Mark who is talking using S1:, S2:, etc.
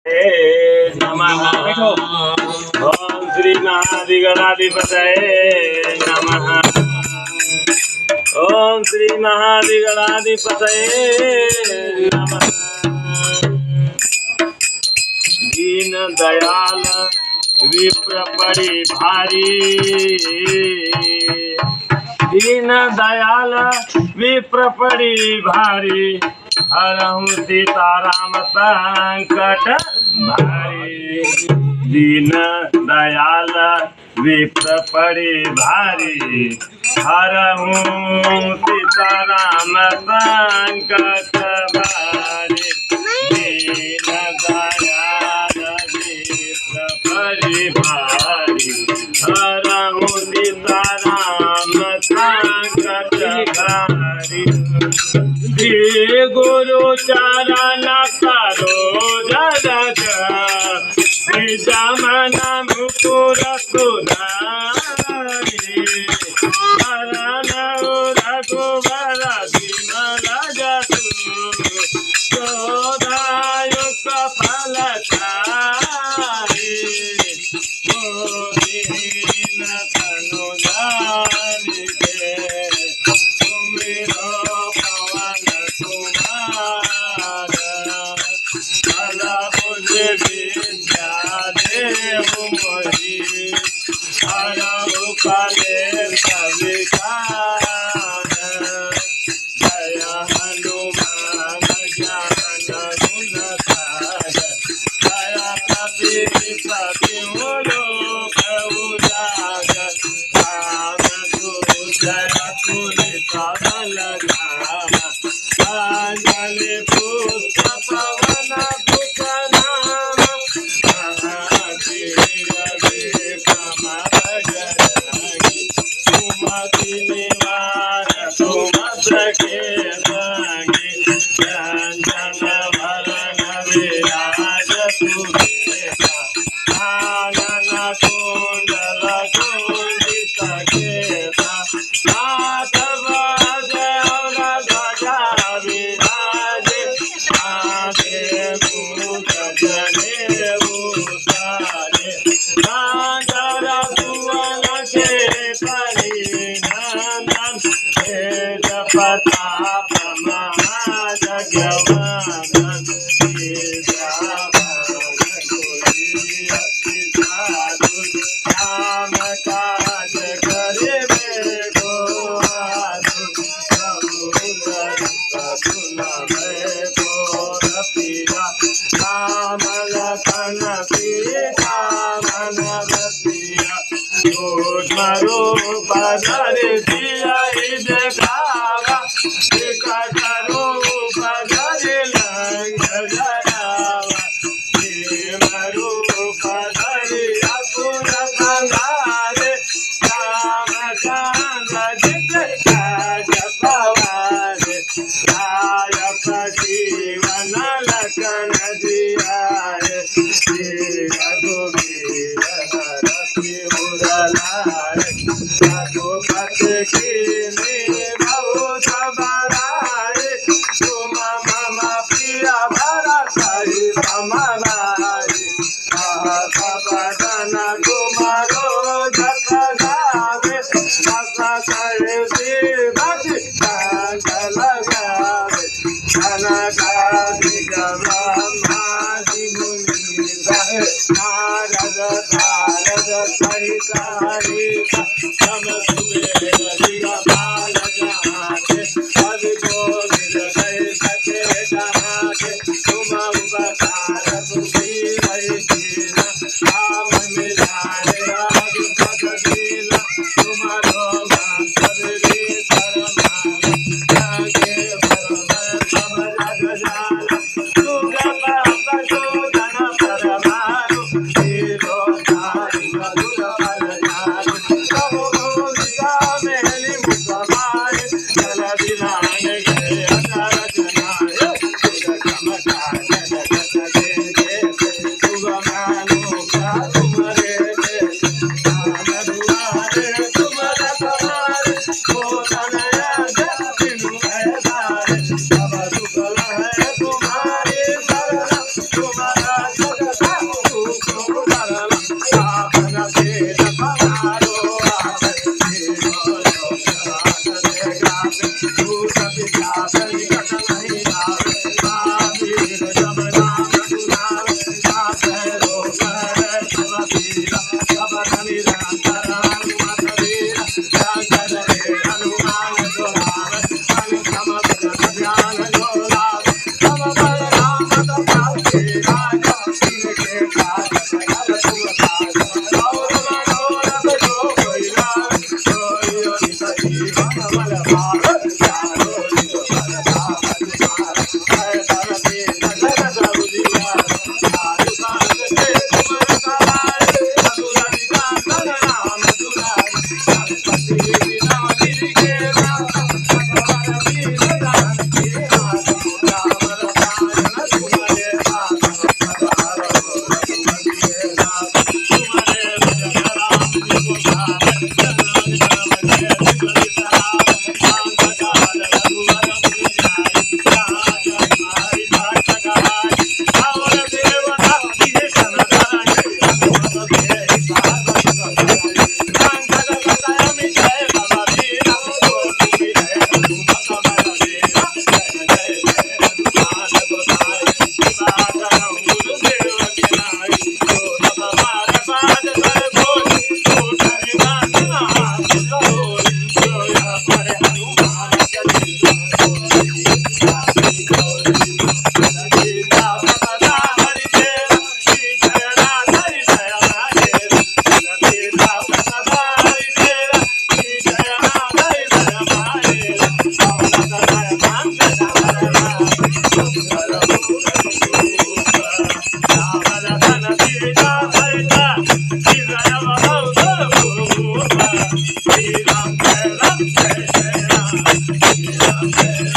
S1: नमः। ओम श्री महादिगणाधिपतये नमः। ओम श्री महादिगणाधिपतये नमः। दीन दयाल विप्र परिभारी, दीन दयाल विप्र परिभारी, हरहु सीताराम संकट भारी। दीन दयाल विप्र परिभारी, हरहु सीताराम संकट भारी। दीन दयाल विप्र परिभारी, हरहु सीताराम संकट भारी। श्री गुरु चरण सरोज रज, निजमन मुकुर सुधारि। शरण रघुवर विमल जसु, शोधायुक्त फलचारि। दीन तनु जानिके, सुमिरो पवन कुमार। बल बुझ विद्या देहु मोहि, हरहु कलेश विकार। जय हनुमान ज्ञान गुण सागर, जय कपीस तिहु लोक उजागर। राम दूत अतुलित बल धामा, अंजनी पुष्प पवन सुत नामा। महावीर विक्रम बजरंगी, सुमति निवार सुभद्र के संगी। रंजन वरण विराज सुबेसा, कानन कुंडल कुंडित केसा। हाथ बाजे और ध्वजा विराजे, आगे मूठ जनेऊ तारे। सागर सुवन केसरी नंदन, तेज प्रताप महाजगवंदन। राम काज करिबे को आतु, राम लखन सीता मन बसिया। सूक्ष्म रूप धरि सियहि देखावा, विकट रूप धरि लंक जरावा। भीम रूप धरि असुर संहारे, रामचंद्र जित काज पवारे। नायक जीवन लखन जियाए, श्री रघुवीर हर सिर लाए। रघुपति कीन्ही बहुत बड़ाई, तुम मम प्रिय भरत समभाई। बदन तुम्हारो जस गावे, बस कहि बति कंठ लगावे। सनकादिक ब्रह्मादि मुनीन्द्र, नारद सारद सहित हरिष। सम सुमेर दिगपाल जहाते, कवि कोविद कहि सके जहाते। तुम उपकार सुग्रीव कीन्हा, राम मिलाए रघुपति दीन्हा। तुम्हारो भक्त विभीषण माना, जाके भरम सब जग जाना। सुजग प्रचोदन परमाणु, हीरो धारि मधुर फल जानु। Ram